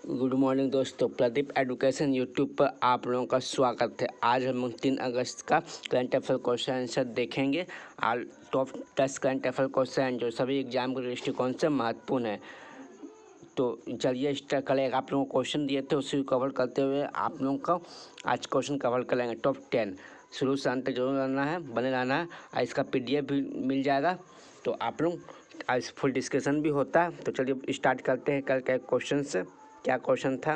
Good morning दोस्तों, Pradeep education YouTube पर आप लोगों का स्वागत है। आज हम 3 अगस्त का करंट अफेयर क्वेश्चन आंसर देखेंगे। और टॉप 10 करंट अफेयर क्वेश्चन जो सभी एग्जाम के दृष्टिकोण से महत्वपूर्ण है। तो चलिए स्टार्ट करें। आप लोगों को क्वेश्चन दिए थे, उसी को कवर करते हुए आप लोगों को आज क्वेश्चन कवर करेंगे। टॉप 10 शुरू से अंत तक जरूर रहना है, बने रहना है। और इसका PDF भी मिल जाएगा, तो आप लोग आज फुल डिस्कशन भी होता है। तो चलिए स्टार्ट करते हैं कल के क्वेश्चन से। क्या क्वेश्चन था?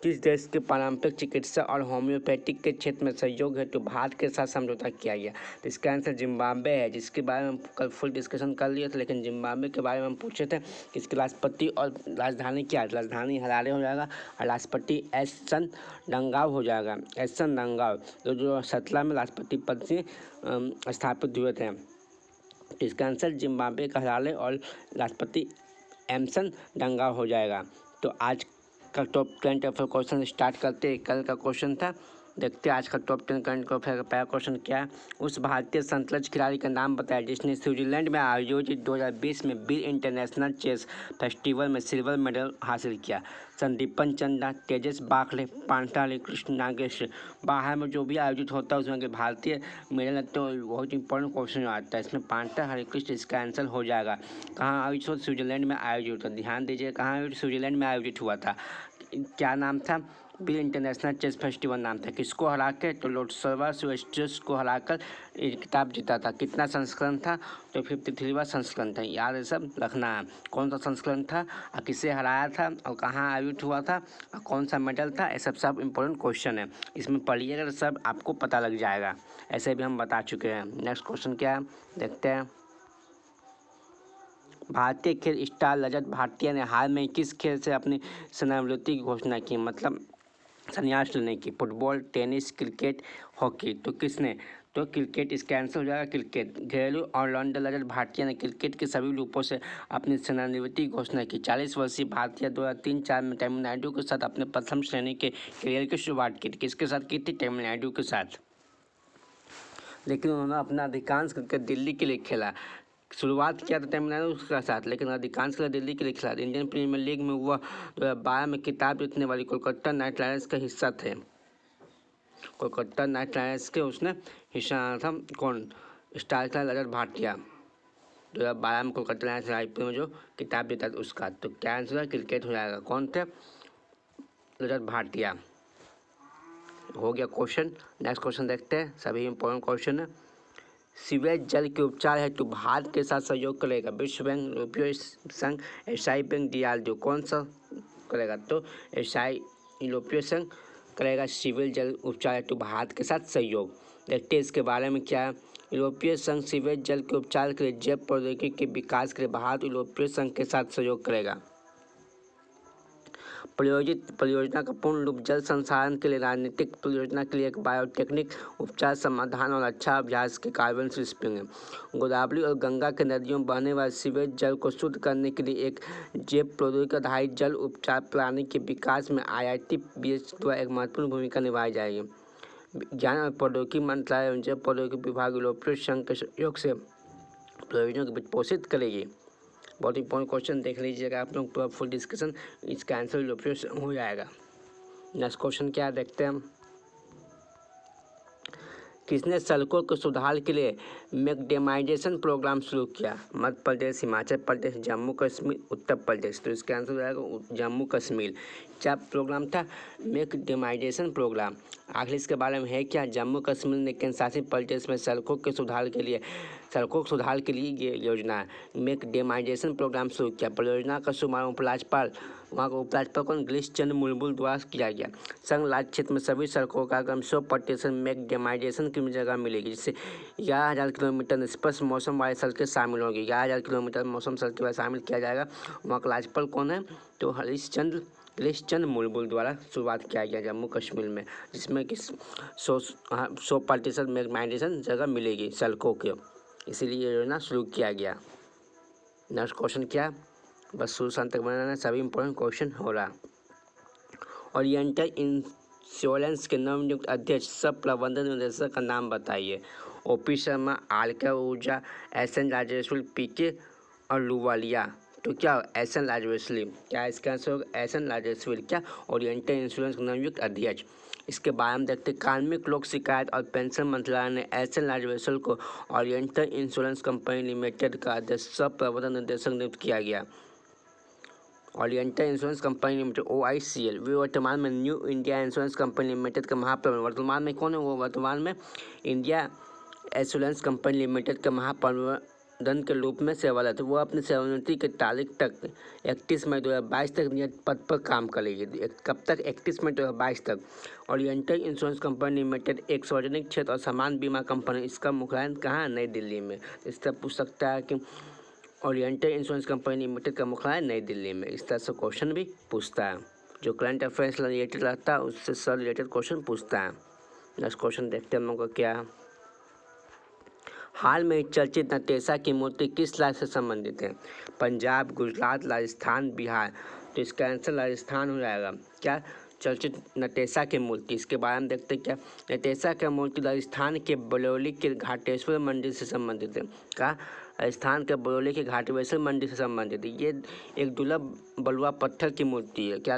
किस देश के पारंपरिक चिकित्सा और होम्योपैथिक के क्षेत्र में सहयोग हेतु भारत के साथ समझौता किया गया? तो इसका आंसर जिम्बाब्वे है, जिसके बारे में हम कल फुल डिस्कशन कर लिए थे। लेकिन जिम्बाब्वे के बारे में हम पूछे थे कि इसके राष्ट्रपति और राजधानी क्या है। राजधानी हरारे हो जाएगा और राष्ट्रपति एसन डंगाव हो जाएगा। एसन डंगाव जो 2017 में राष्ट्रपति पद से स्थापित हुए थे। तो इसका आंसर जिम्बाब्वे का हरारे और राष्ट्रपति एमसन डंगाव हो जाएगा। तो आज का टॉप 10 अफेयर क्वेश्चन स्टार्ट करते हैं। कल का क्वेश्चन था, देखते हैं आज का टॉप 10 करंट अफेयर का पहला क्वेश्चन क्या है। उस भारतीय संतलज खिलाड़ी का नाम बताया जिसने स्विट्जरलैंड में आयोजित 2020 में बिल इंटरनेशनल चेस फेस्टिवल में सिल्वर मेडल हासिल किया। संदीपन चंदा, तेजस बाखले, पांचाली कृष्ण नागेश। बाहर में जो भी आयोजित होता है उसमें अगर भारतीय मेडल है तो बहुत इंपॉर्टेंट क्वेश्चन आता है। इसमें पांटा हरिकृष्ण इसका आंसर हो जाएगा। कहाँ आयोजित हो? स्विट्जरलैंड में आयोजित होता। ध्यान दीजिए, कहाँ आयोजित? स्विट्जरलैंड में आयोजित हुआ था। क्या नाम था? बिल इंटरनेशनल चेस फेस्टिवल नाम था। किसको हरा के? तो लोटसवा स्वेस्ट्रस को हराकर ये खिताब जीता था। कितना संस्करण था? तो 53वां संस्करण था। याद है, सब रखना है कौन सा संस्करण था और किसे हराया था और कहाँ आयोजित हुआ था और कौन सा मेडल था। ये सब इंपॉर्टेंट क्वेश्चन है, इसमें पढ़िएगा तो सब आपको पता लग जाएगा। ऐसे भी हम बता चुके हैं। नेक्स्ट क्वेश्चन क्या है, देखते हैं। भारतीय खेल स्टार रजत भाटिया ने हाल में किस खेल से अपनी सेवानिवृत्ति की घोषणा की? मतलब संन्यास लेने की। Football, tennis, cricket, hockey. तो किसने? तो क्रिकेट इसका आंसर हो जाएगा। क्रिकेट। घरेलू ऑलराउंडर रजत भाटिया ने क्रिकेट के सभी रूपों से अपनी सेवानिवृत्ति की घोषणा की। 40 वर्षीय भारतीय 2003-4 में तमिलनाडु के साथ अपने प्रथम श्रेणी के करियर की शुरुआत की थी। किसके साथ की थी? तमिलनाडु के साथ। लेकिन उन्होंने अपना अधिकांश क्रिकेट दिल्ली के लिए खेला। शुरुआत किया था तमिलनाडु के साथ, लेकिन अधिकांश के लिए दिल्ली के लिए खिला। इंडियन प्रीमियर लीग में वह 2012 में खिताब जीतने वाली कोलकाता नाइट राइडर्स का हिस्सा थे। कोलकाता नाइट राइडर्स के उसने हिस्सा था। कौन? स्टार था रजत भाटिया। 2012 में कोलकाता नाइट राइडर्स में जो खिताब जीता था उसका। तो क्या आंसर है? क्रिकेट हो जाएगा। कौन थे? रजत भाटिया। हो गया क्वेश्चन। नेक्स्ट क्वेश्चन देखते हैं। सभी इंपॉर्टेंट क्वेश्चन है। सीवेज जल के उपचार हेतु भारत के साथ सहयोग करेगा विश्व बैंक, यूरोपीय संघ, एशियाई बैंक, DRDO। कौन सा करेगा? तो एशियाई यूरोपीय संघ करेगा सीवेज जल उपचार हेतु भारत के साथ सहयोग। देखते हैं इसके बारे में क्या है। यूरोपीय संघ सीवेज जल के उपचार के लिए जैव प्रौद्योगिकी के विकास के लिए भारत यूरोपीय संघ के साथ सहयोग करेगा। प्रायोजित परियोजना का पूर्ण रूप जल संसाधन के लिए राजनीतिक परियोजना के लिए एक बायोटेक्निक उपचार समाधान और अच्छा अभ्यास के कार्बन स्प्रिंग है। गोदावरी और गंगा के नदियों में बहने वाले सीवेज जल को शुद्ध करने के लिए एक जैव प्रौद्योगिकी आधारित जल उपचार प्रणाली के विकास में IIT-BH द्वारा एक महत्वपूर्ण भूमिका निभाई जाएगी। विज्ञान और प्रौद्योगिकी मंत्रालय एवं जैव प्रौद्योगिकी विभाग यूरोपीय संघ के सहयोग से परियोजना को वित्तपोषित करेगी। बहुत इंपॉर्टेंट क्वेश्चन देख लीजिएगा आप लोग, पूरा फुल डिस्कशन इसका आंसर यूरोपीय हो जाएगा। नेक्स्ट क्वेश्चन क्या है, देखते हैं हम। किसने सड़कों के सुधार के लिए मैकडेमाइजेशन प्रोग्राम शुरू किया? मध्य प्रदेश, हिमाचल प्रदेश, जम्मू कश्मीर, उत्तर प्रदेश। तो इसका आंसर हो जाएगा जम्मू कश्मीर। क्या प्रोग्राम था? मैकडेमाइजेशन प्रोग्राम। आखिर इसके बारे में है क्या? जम्मू कश्मीर ने केंद्रशासित प्रदेश में सड़कों के सुधार के लिए ये योजना है मैकडेमाइजेशन प्रोग्राम शुरू किया। परियोजना का शुभारंभ उपराज्यपाल, वहाँ का उपराज्यपाल कौन? गिरीश चंद्र मुर्मू द्वारा किया गया। संघ राज्य क्षेत्र में सभी सड़कों का कम 100% मैकडेमाइजेशन की जगह मिलेगी, जिससे 11,000 किलोमीटर निष्पक्ष मौसम वाली सड़कें शामिल होंगी। 11,000 किलोमीटर मौसम सड़कें शामिल किया जाएगा। वहाँ का राज्यपाल कौन है? तो गिरीश चंद्र मुर्मू द्वारा शुरुआत किया गया जम्मू कश्मीर में, जिसमें कि 100% मैकडेमाइजेशन जगह मिलेगी सड़कों के, इसीलिए ये योजना शुरू किया गया। नेक्स्ट क्वेश्चन क्या? बस शुरू से अंत तक बनाना, सभी इंपॉर्टेंट क्वेश्चन हो रहा। ओरिएंटल इंश्योरेंस के नवनियुक्त अध्यक्ष सह प्रबंधन निदेशक का नाम बताइए। OP शर्मा, RK ऊर्जा, SN राजेश्वरी, PK और लुवालिया। तो क्या एसन लाजवेस्ली, क्या इसका आंसर होगा एसन लाजवेस्ली, क्या ओरिएंटल इंश्योरेंस नियुक्त अध्यक्ष। इसके बाद हम देखते हैं कार्मिक लोक शिकायत और पेंशन मंत्रालय ने एसन लाजवेस्ली को ओरिएंटल इंश्योरेंस कंपनी लिमिटेड का अध्यक्ष सह प्रबंधन निदेशक नियुक्त किया गया। Oriental insurance company limited OICL वे वर्तमान में new India insurance company limited के महाप्रबंधक, वर्तमान में कौन है वो, वर्तमान में इंडिया इंश्योरेंस कंपनी लिमिटेड के महाप्रबंधन के रूप में सेवारत है। वो अपनी सेवानिवृत्ति की तारीख तक 31 मई 2022 तक नियत पद पर काम करेगी। कब तक? 31 मई 2022 तक। ओरिएंटल इंश्योरेंस कंपनी लिमिटेड एक सार्वजनिक क्षेत्र और सामान्य बीमा कंपनी, इसका मुख्यालय कहाँ है? नई दिल्ली में। इस तरह पूछ सकता है कि ओरिएंटल इंश्योरेंस कंपनी लिमिटेड का मुख्यालय नई दिल्ली में। इस तरह से क्वेश्चन भी पूछता है, जो करंट अफेयर्स रिलेटेड रहता है उससे सर रिलेटेड क्वेश्चन पूछता है। नेक्स्ट क्वेश्चन देखते हैं हम लोग का क्या है। हाल में चर्चित नटेशा की मूर्ति किस राज्य से संबंधित है? पंजाब, गुजरात, राजस्थान, बिहार। तो इसका आंसर राजस्थान हो जाएगा। क्या? चर्चित नटेशा की मूर्ति, इसके बारे में देखते हैं क्या। नटेशा की मूर्ति राजस्थान के बलौली के घाटेश्वर मंदिर से संबंधित है। क्या? राजस्थान के बलौली के घाटेश्वर मंदिर से संबंधित है। ये एक दुर्लभ बलुआ पत्थर की मूर्ति है। क्या?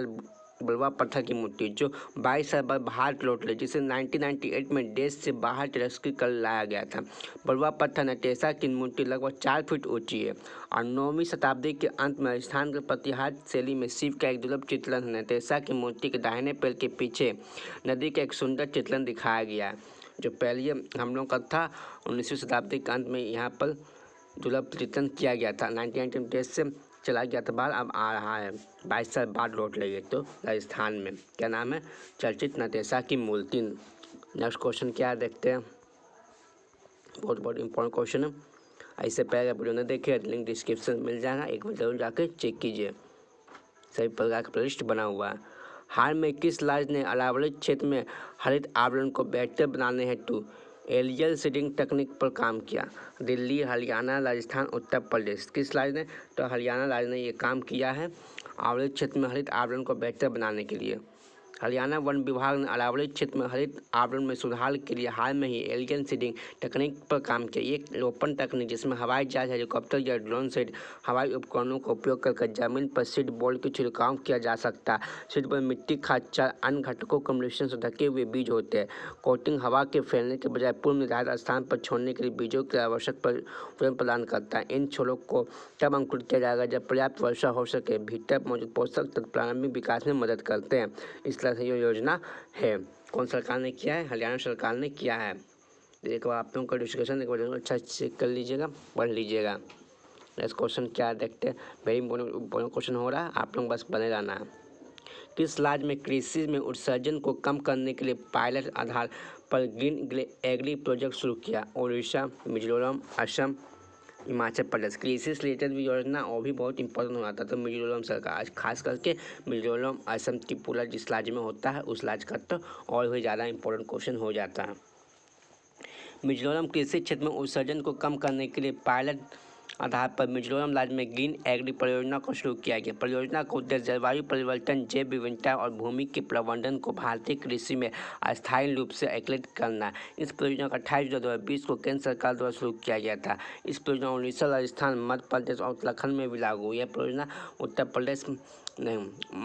बलुआ पत्थर की मूर्ति जो 22 साल बाद भारत लौट रही, जिसे 1998 में देश से बाहर तिरस्कृत कर लाया गया था। बलुआ पत्थर नटेशा की मूर्ति लगभग 4 फीट ऊंची है और 9वीं शताब्दी के अंत में राजस्थान के प्रतिहार शैली में शिव का एक दुर्लभ चित्रण है। नटेशा की मूर्ति के दाहिने पैर के पीछे नदी का एक सुंदर चित्रण दिखाया गया है, जो पहले हम लोग का था। 19वीं शताब्दी के अंत में यहाँ पर दुर्लभ चित्रण किया गया था। 1998 देश से चला गया था बाहर, अब आ रहा है 22 साल बाद लौट रही है। तो राजस्थान में क्या नाम है? चर्चित नटेशा की मूर्ति। नेक्स्ट क्वेश्चन क्या है देखते हैं। बहुत इंपॉर्टेंट क्वेश्चन है। इससे पहले वीडियो ने देखे लिंक डिस्क्रिप्शन मिल जाएगा, एक बार जरूर जाकर चेक कीजिए। सभी प्रकार का प्लेलिस्ट बना हुआ है। हाल में किस राज्य ने अरावली क्षेत्र में हरित आवरण को बेहतर बनाने हेतु एरियल सीडिंग तकनीक पर काम किया? दिल्ली, हरियाणा, राजस्थान, उत्तर प्रदेश। किस राज्य ने? तो हरियाणा राज्य ने ये काम किया है अरावली क्षेत्र में हरित आवरण को बेहतर बनाने के लिए। हरियाणा वन विभाग ने अरावली क्षेत्र में हरित आवरण में सुधार के लिए हाल में ही एलियन सीडिंग तकनीक पर काम किया। एक रोपण तकनीक जिसमें हवाई जहाज, हेलीकॉप्टर या ड्रोन से हवाई उपकरणों का उपयोग कर जमीन पर सीड बॉल के छिड़काव किया जा सकता है। सीड बॉल मिट्टी, खाद, चार अन्य घटकों कम्युनिकेशन से ढके हुए बीज होते हैं। कोटिंग हवा के फैलने के बजाय पूर्व निर्धारित स्थान पर छोड़ने के लिए बीजों के आवश्यक प्रदान करता है। इन छोरों को तब अंकुरित किया जाएगा जब पर्याप्त वर्षा हो सके। भीतर मौजूद पोषक तत्व प्रारंभिक विकास में मदद करते हैं। इस तरह से ये योजना है। कौन सरकार ने किया है? हरियाणा सरकार ने किया है। एक बार आप लोगों का डिस्कशन एक बार अच्छा चेक कर लीजिएगा, पढ़ लीजिएगा। नेक्स्ट क्वेश्चन क्या है देखते हैं। वेरी इंपॉर्टेंट क्वेश्चन हो रहा है, आप लोग बस बने रहना है। किस राज्य में कृषि में उत्सर्जन को कम करने के लिए पायलट आधार पर ग्रीन एग्री प्रोजेक्ट शुरू किया? उड़ीसा, मिजोरम, असम, हिमाचल प्रदेश। कृषि से रिलेटेड भी योजना और भी बहुत इंपॉर्टेंट हो जाता है। तो मिजोरम सरकार, खास करके मिजोरम, असम, त्रिपुरा जिस राज्य में होता है उस राज्य का तो और भी ज़्यादा इंपॉर्टेंट क्वेश्चन हो जाता है। मिजोरम कृषि क्षेत्र में उत्सर्जन को कम करने के लिए पायलट आधार पर मिजोरम राज्य में ग्रीन एग्री परियोजना को शुरू किया गया। परियोजना का उद्देश्य जलवायु परिवर्तन, जैव विविधता और भूमि के प्रबंधन को भारतीय कृषि में अस्थायी रूप से एकीकृत करना है। इस परियोजना का 28 जुलाई 2020 को केंद्र सरकार द्वारा शुरू किया गया था। इस परियोजना उड़ीसा, राजस्थान, मध्य प्रदेश और उत्तराखंड में भी लागू। यह परियोजना उत्तर प्रदेश नहीं,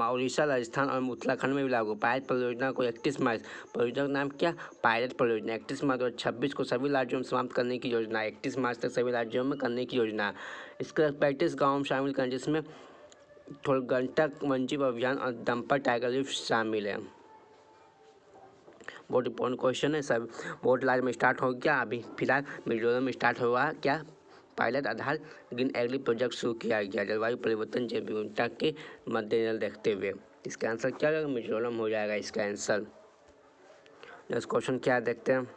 उड़ीसा, राजस्थान और उत्तराखंड में भी लागू। पायलट परियोजना को 31 मार्च, परियोजना का नाम क्या? पायलट परियोजना 31 मार्च 2026 को सभी राज्यों में समाप्त करने की योजना। 31 मार्च तक सभी राज्यों में करने की योजना। इसके 35 गाँव में शामिल करें, जिसमें थोलगंटक वन्यजीव अभियान और दंपर टाइगर रिफ शामिल है। बहुत इंपॉर्टेंट क्वेश्चन है। सब बहुत राज्य में स्टार्ट हो गया, अभी फिलहाल मिजोरम में स्टार्ट हुआ क्या? पायलट आधार ग्रीन एग्री प्रोजेक्ट शुरू किया गया जलवायु परिवर्तन, जैव विविधता के मद्देनजर देखते हुए। इसका आंसर क्या होगा? मिजोरम हो जाएगा इसका आंसर। नेक्स्ट क्वेश्चन क्या है देखते हैं।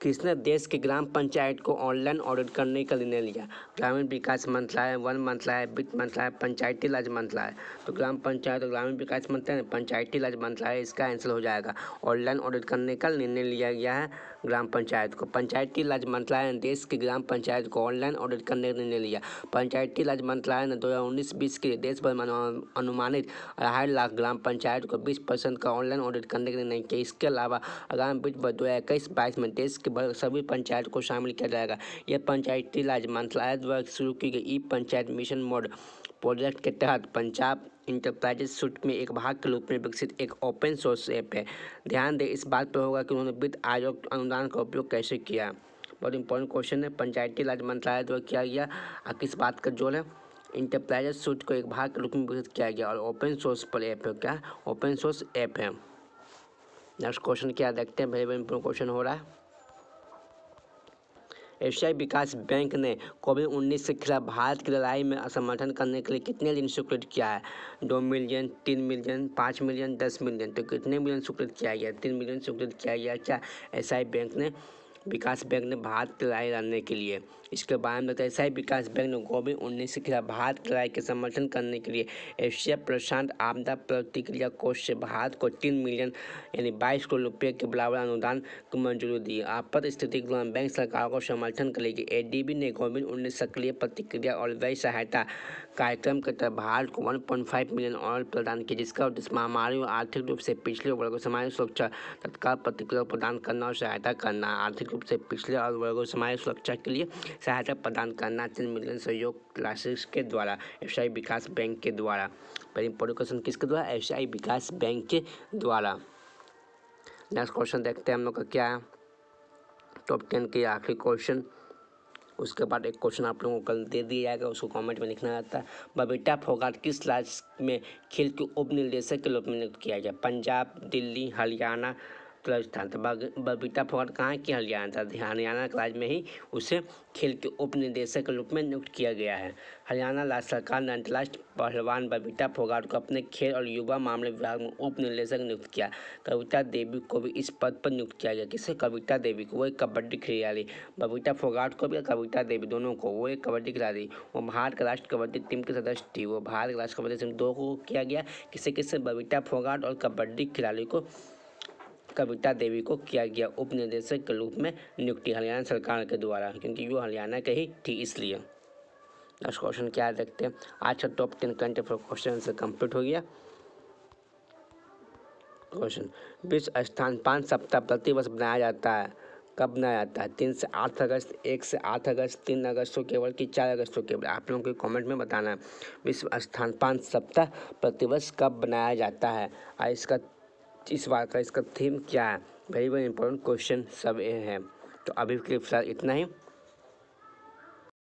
किसने देश के ग्राम पंचायत को ऑनलाइन ऑडिट करने का निर्णय लिया? ग्रामीण विकास मंत्रालय, वन मंत्रालय, वित्त मंत्रालय, पंचायती राज मंत्रालय। तो ग्राम पंचायत और ग्रामीण विकास मंत्रालय, पंचायती राज मंत्रालय इसका आंसर हो जाएगा। ऑनलाइन ऑडिट करने का निर्णय लिया गया है ग्राम पंचायत को। पंचायती राज मंत्रालय ने देश के ग्राम पंचायत को ऑनलाइन ऑडिट करने का निर्णय लिया। पंचायती राज मंत्रालय ने 2019-20 के लिए देश भर में अनुमानित 2.5 लाख ग्राम पंचायत को 20% का ऑनलाइन ऑडिट करने का निर्णय किया। इसके अलावा आगामी वित्त वर्ष 2021-22 में देश के सभी पंचायत को शामिल किया जाएगा। यह पंचायती राज मंत्रालय द्वारा शुरू की गई ई पंचायत मिशन मोड प्रोजेक्ट के तहत पंजाब इंटरप्राइजेज सूट में एक भाग के रूप में विकसित एक ओपन सोर्स ऐप है। ध्यान दें, इस बात पर होगा कि उन्होंने वित्त आयोग अनुदान का उपयोग कैसे किया। बहुत इंपॉर्टेंट क्वेश्चन है। पंचायती राज मंत्रालय द्वारा किया गया किस बात का जोर है? इंटरप्राइजेज सूट को एक भाग के रूप में विकसित किया गया और ओपन सोर्स पर ऐप है। क्या ओपन सोर्स ऐप है? नेक्स्ट क्वेश्चन क्या देखते हैं। वेरी वेरी इंपॉर्टेंट क्वेश्चन हो रहा है। एशियाई विकास बैंक ने कोविड-19 के खिलाफ भारत की लड़ाई में समर्थन करने के लिए कितने ऋण स्वीकृत किया है? 2 मिलियन, 3 मिलियन, 5 मिलियन, 10 मिलियन। तो कितने मिलियन स्वीकृत किया गया? 3 मिलियन स्वीकृत किया गया। क्या एशियाई बैंक ने विकास बैंक ने भारत की लड़ाई लड़ने के लिए? इसके बारे में बताया। एशियाई विकास बैंक ने कोविड-19 के खिलाफ भारत की लड़ाई के समर्थन करने के लिए एशिया प्रशांत आपदा प्रतिक्रिया कोष से भारत को 3 मिलियन यानी 22 करोड़ रुपये के बराबर अनुदान को मंजूरी दी। आपात स्थिति के दौरान बैंक सरकार को समर्थन करेगी। एडीबी ने कोविड-19 सक्रिय प्रतिक्रिया और व्यय सहायता कार्यक्रम के तहत भारत को 1.5 मिलियन और प्रदान किया, जिसका उद्देश्य महामारी और आर्थिक रूप से पिछड़े वर्गों सामाजिक सुरक्षा तत्काल प्रतिक्रिया प्रदान करना और सहायता करना। आर्थिक रूप से पिछड़े और वर्गों सामाजिक सुरक्षा के लिए सहायता प्रदान करना 3 मिलियन सहयोग राशि के द्वारा एशियाई विकास बैंक के द्वारा। वेरी इंपॉर्टेंट क्वेश्चन किसके द्वारा? एशियाई विकास बैंक के द्वारा। नेक्स्ट क्वेश्चन देखते हैं हम लोग का क्या है। टॉप 10 के आखिरी क्वेश्चन। उसके बाद एक क्वेश्चन आप लोगों को कल दे दिया जाएगा, उसको कमेंट में लिखना रहता है। बबीता फोगाट किस राज्य में खेल के उप निदेशक के रूप में नियुक्त किया गया? पंजाब, दिल्ली, हरियाणा, राजस्थान। तो बबीता फोगाट कहाँ की? हरियाणा था। हरियाणा के राज्य में ही उसे खेल के उप निदेशक के रूप में नियुक्त किया गया है। हरियाणा राज्य सरकार ने अंतर्राष्ट्रीय पहलवान बबीता फोगाट को अपने खेल और युवा मामले विभाग में उप निदेशक नियुक्त किया। कविता देवी को भी इस पद पर नियुक्त किया गया। किसे? कविता देवी को। वो एक कबड्डी खिलाड़ी। बबीता फोगाट को भी, कविता देवी, दोनों को। वो एक कबड्डी खिलाड़ी। वो भारत के राष्ट्रीय कबड्डी टीम के सदस्य थी। वो भारत के राष्ट्रीय कबड्डी टीम 2 को किया गया। किसे किसे? बबीता फोगाट और कबड्डी खिलाड़ी को कविता देवी को किया गया उप निदेशक के रूप में नियुक्ति हरियाणा सरकार के द्वारा, क्योंकि वो हरियाणा के ही थी इसलिए। नेक्स्ट क्वेश्चन क्या देखते हैं। आज का टॉप 10 करंट अफेयर क्वेश्चन से कंप्लीट हो गया। क्वेश्चन, विश्व स्तनपान सप्ताह प्रतिवर्ष बनाया जाता है। कब बनाया जाता है? 3 से 8 अगस्त, 1 से 8 अगस्त, 3 अगस्त को केवल कि 4 अगस्त को केवल? आप लोगों को कमेंट में बताना है। विश्व स्तनपान सप्ताह प्रतिवर्ष कब बनाया जाता है और इसका इस बार का इसका थीम क्या है? वेरी वेरी इंपॉर्टेंट क्वेश्चन सब ये है। तो अभी के लिए फिलहाल इतना ही।